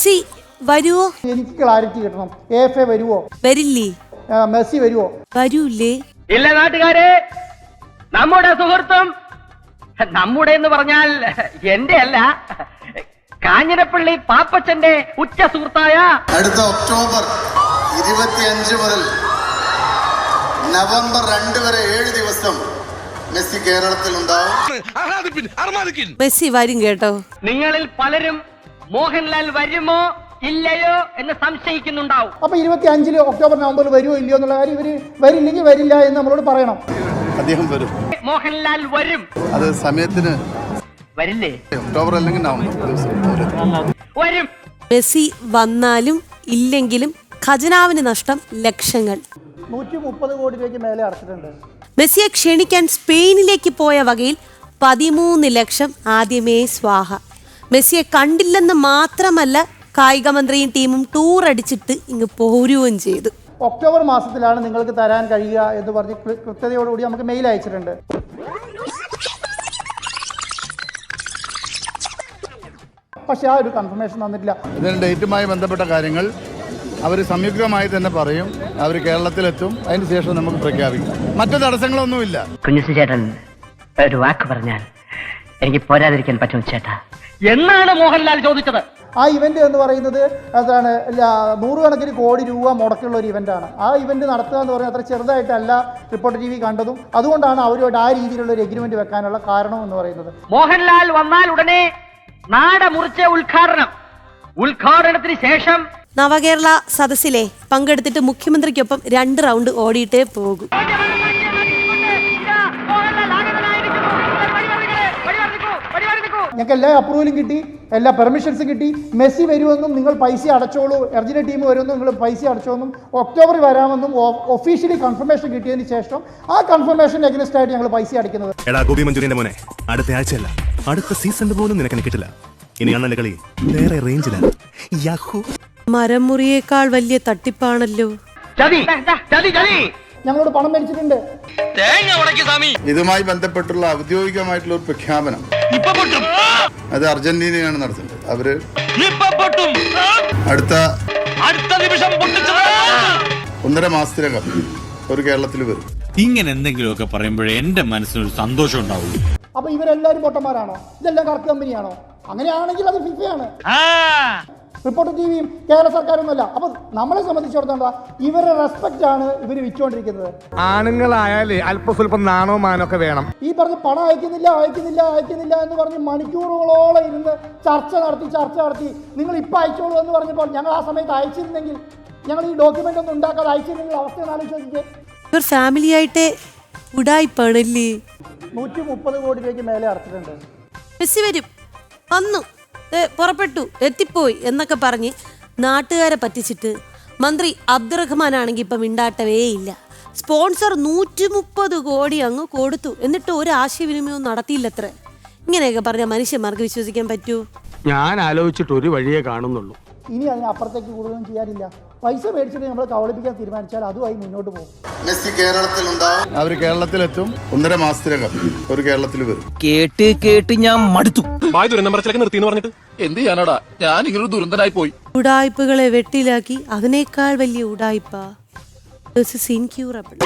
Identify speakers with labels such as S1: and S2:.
S1: Messi വരുവോ?
S2: എനിക്ക് clarity കിട്ടണം. എ വരുവോ?
S1: വരില്ലേ?
S2: മെസ്സി വരുവോ?
S1: വരൂല്ലേ?
S3: ഇല്ല നാട്ടുകാരെ, നമ്മുടെ സുഹൃത്തും നമ്മുടെ എന്ന് പറഞ്ഞാൽ എന്റെ അല്ല, കാഞ്ഞിരപ്പള്ളി പാപ്പച്ചന്റെ ഉച്ച സുഹൃത്തായ
S4: അടുത്ത ഒക്ടോബർ 25 മുതൽ നവംബർ 2 വരെ 7 ദിവസം മെസ്സി കേരളത്തിൽ ഉണ്ടാവും.
S1: മെസ്സി വരും കേട്ടോ.
S3: നിങ്ങളിൽ പലരും മോഹൻലാൽ വരുമോ ഇല്ലയോ എന്ന് സംശയിക്കുന്നുണ്ടാവും.
S2: അപ്പൊ 25 ഒക്ടോബർ നവംബറിൽ വരുമോ ഇല്ലയോ എന്നുള്ള കാര്യം ഇവര് വരില്ലെങ്കിൽ വരില്ല എന്ന് നമ്മളോട് പറയണം.
S5: അദ്ദേഹം വരും.
S3: മോഹൻലാൽ വരും.
S5: അത് സമയത്തിന്
S3: വരില്ലേ?
S5: ഒക്ടോബർ അല്ലെങ്കിൽ നവംബർ
S3: വരും.
S1: മെസ്സി വന്നാലും ഇല്ലെങ്കിലും ഖജനാവിന് നഷ്ടം ലക്ഷങ്ങൾ.
S2: 130 കോടി രൂപയ്ക്ക് മേലെ അടച്ചിട്ടുണ്ട്.
S1: മെസ്സിയെ ക്ഷണിക്കാൻ സ്പെയിനിലേക്ക് പോയ വകയിൽ 13 ലക്ഷം ആദ്യമേ സ്വാഹ. മെസ്സിയെ കണ്ടില്ലെന്ന് മാത്രമല്ല, കായിക മന്ത്രിയും ടീമും ടൂർ അടിച്ചിട്ട് ഇങ്ങ് പോരുകയും ചെയ്തു.
S2: ഒക്ടോബർ മാസത്തിലാണ് നിങ്ങൾക്ക് തരാൻ കഴിയുക എന്ന് പറഞ്ഞ് കൃത്യതയോടുകൂടി നമുക്ക് മെയിൽ അയച്ചിട്ടുണ്ട്. പക്ഷെ ആ ഒരു കൺഫർമേഷൻ തന്നിട്ടില്ല.
S5: ഇതിന് ഡേറ്റുമായി ബന്ധപ്പെട്ട കാര്യങ്ങൾ അവർ സംയുക്തമായി തന്നെ പറയും. അവർ കേരളത്തിലെത്തും. അതിന് ശേഷം നമുക്ക് പ്രഖ്യാപിക്കാം. മറ്റു തടസ്സങ്ങളൊന്നുമില്ല.
S3: കുഞ്ഞുസി ചേട്ടൻ ഒരു വാക്ക് പറഞ്ഞാൽ എനിക്ക് പോരാതിരിക്കാൻ പറ്റും ചേട്ടാ എന്നാണ് മോഹൻലാൽ ചോദിച്ചത്.
S2: ആ ഇവന്റ് എന്ന് പറയുന്നത് അതാണ് 100 കണക്കിന് കോടി രൂപ മുടക്കുള്ള ഒരു ഇവന്റാണ്. ആ ഇവന്റ് നടത്തുക എന്ന് പറയുന്നത് അത്ര ചെറുതായിട്ടല്ല റിപ്പോർട്ടർ TV കണ്ടതും. അതുകൊണ്ടാണ് അവരോട് ആ രീതിയിലുള്ള ഒരു എഗ്രിമെന്റ് വെക്കാനുള്ള കാരണം എന്ന് പറയുന്നത്.
S3: മോഹൻലാൽ വന്നാൽ ഉടനെ നാട മുറിച്ച ഉദ്ഘാടനത്തിന് ശേഷം
S1: നവകേരള സദസ്സിലെ പങ്കെടുത്തിട്ട് മുഖ്യമന്ത്രിക്കൊപ്പം 2 റൗണ്ട് ഓടിയിട്ടേ പോകൂ.
S2: ഞങ്ങൾക്ക് എല്ലാ അപ്രൂവലും കിട്ടി, എല്ലാ പെർമിഷൻസും കിട്ടി. മെസ്സി വരുമെന്നും നിങ്ങൾ പൈസ അടച്ചോളൂ, അർജന്റീന ടീം വരുമെന്നും നിങ്ങൾ പൈസ അടച്ചോന്നും ഒക്ടോബറിൽ വരാമെന്നും ഒഫീഷ്യലി കൺഫർമേഷൻ കിട്ടിയതിന് ശേഷം ആ കൺഫർമേഷൻ എഗനസ്റ്റ് ആയിട്ട് ഞങ്ങൾ പൈസ അടയ്ക്കുന്നത്.
S6: എടാ ഗോപി മഞ്ജുരിന്റെ മോനെ, അടുത്ത ആഴ്ചയല്ല അടുത്ത സീസണിൽ പോലും നിനക്ക് കിട്ടില്ല. ഇനി അണ്ണന്റെ കളി വേറെ റേഞ്ചിലാണ്.
S1: മരം മുറിയേക്കാൾ വലിയ തട്ടിപ്പാണല്ലോ.
S2: ഞങ്ങളോട് പണം മേടിച്ചിട്ടുണ്ട്.
S5: ഇതുമായി ബന്ധപ്പെട്ടുള്ള ഔദ്യോഗികമായിട്ടുള്ള ഒരു പ്രഖ്യാപനം അത് അർജന്റീനയാണ് നടത്തുന്നത്. അവര് അടുത്ത 1.5 മാസത്തിനകം ഒരു കേരളത്തിൽ വരും.
S7: ഇങ്ങനെ എന്തെങ്കിലുമൊക്കെ പറയുമ്പോഴേ എന്റെ മനസ്സിനൊരു സന്തോഷം ഉണ്ടാവുള്ളൂ.
S2: അപ്പൊ ഇവരെല്ലാരും പൊട്ടന്മാരാണോ? ഇതെല്ലാം കറക്റ്റ് കമ്പനിയാണോ? അങ്ങനെയാണെങ്കിൽ അത് ഫിഫയാണ്. റിപ്പോർട്ടർ TVയും കേരള സർക്കാരൊന്നുമല്ല. അപ്പൊ നമ്മളെ സംബന്ധിച്ചിടത്തോളം ഇവരുടെ റെസ്പെക്ട് ആണ് ഇവർ വിറ്റുകൊണ്ടിരിക്കുന്നത്.
S8: ആണുങ്ങളായാലേ അല്പസ്വല്പം നാണോ മാനൊക്കെ വേണം.
S2: ഈ പറഞ്ഞ് പണം അയക്കുന്നില്ല എന്ന് പറഞ്ഞ് മണിക്കൂറുകളോളം ഇരുന്ന് ചർച്ച നടത്തി നിങ്ങൾ ഇപ്പൊ അയച്ചോളൂ എന്ന് പറഞ്ഞപ്പോൾ ഞങ്ങൾ ആ സമയത്ത് അയച്ചിരുന്നെങ്കിൽ, ഞങ്ങൾ ഈ ഡോക്യുമെന്റ് ഒന്നും ഉണ്ടാക്കാതെ അയച്ചിരുന്നെങ്കിൽ അവസ്ഥ ആലോചിച്ചേ.
S1: ഇവർ ഫാമിലി ആയിട്ട് ഉടായിപ്പാണല്ലേ.
S2: 130 കോടി രൂപയ്ക്ക് മേലെ അടച്ചിട്ടുണ്ട്.
S1: മെസ്സി വരും, വന്നു, പുറപ്പെട്ടു, എത്തിപ്പോയി എന്നൊക്കെ പറഞ്ഞ് നാട്ടുകാരെ പറ്റിച്ചിട്ട് മന്ത്രി അബ്ദുറഹ്മാൻ ആണെങ്കിൽ ഇപ്പം മിണ്ടാട്ടവേ ഇല്ല. സ്പോൺസർ 130 കോടി അങ്ങ് കൊടുത്തു, എന്നിട്ട് ഒരു ആശയവിനിമയവും നടത്തിയില്ലത്രേ. ഇങ്ങനെയൊക്കെ പറഞ്ഞാൽ മനുഷ്യന്മാർക്ക് വിശ്വസിക്കാൻ പറ്റൂ?
S8: ഞാൻ ആലോചിച്ചിട്ട് ഒരു വഴിയേ കാണുന്നുള്ളൂ.
S2: ഇനി അതിനപ്പുറത്തേക്ക് കൂടുതലൊന്നും ചെയ്യാനില്ല. പൈസ മേടിച്ചിട്ട് നമ്മൾ കബളിപ്പിക്കാൻ തീരുമാനിച്ചാൽ അതുമായി മുന്നോട്ട് പോകും.
S4: മെസ്സി കേരളത്തിൽ ഉണ്ടാവും.
S5: അവർ കേരളത്തിലെത്തും. 1.5 മാസത്തിനകം ഒരു കേരളത്തിൽ വരും.
S9: കേട്ട് ഞാൻ മടുത്തു.
S8: നിർത്തിന്ന് പറഞ്ഞിട്ട് എന്ത് ചെയ്യാനാടാ, ഞാൻ ഇങ്ങനെ ദുരന്തനായി പോയി.
S1: ഉടായ്പകളെ വെട്ടിലാക്കി അതിനേക്കാൾ വലിയ ഉടായ്പ. This is incurable.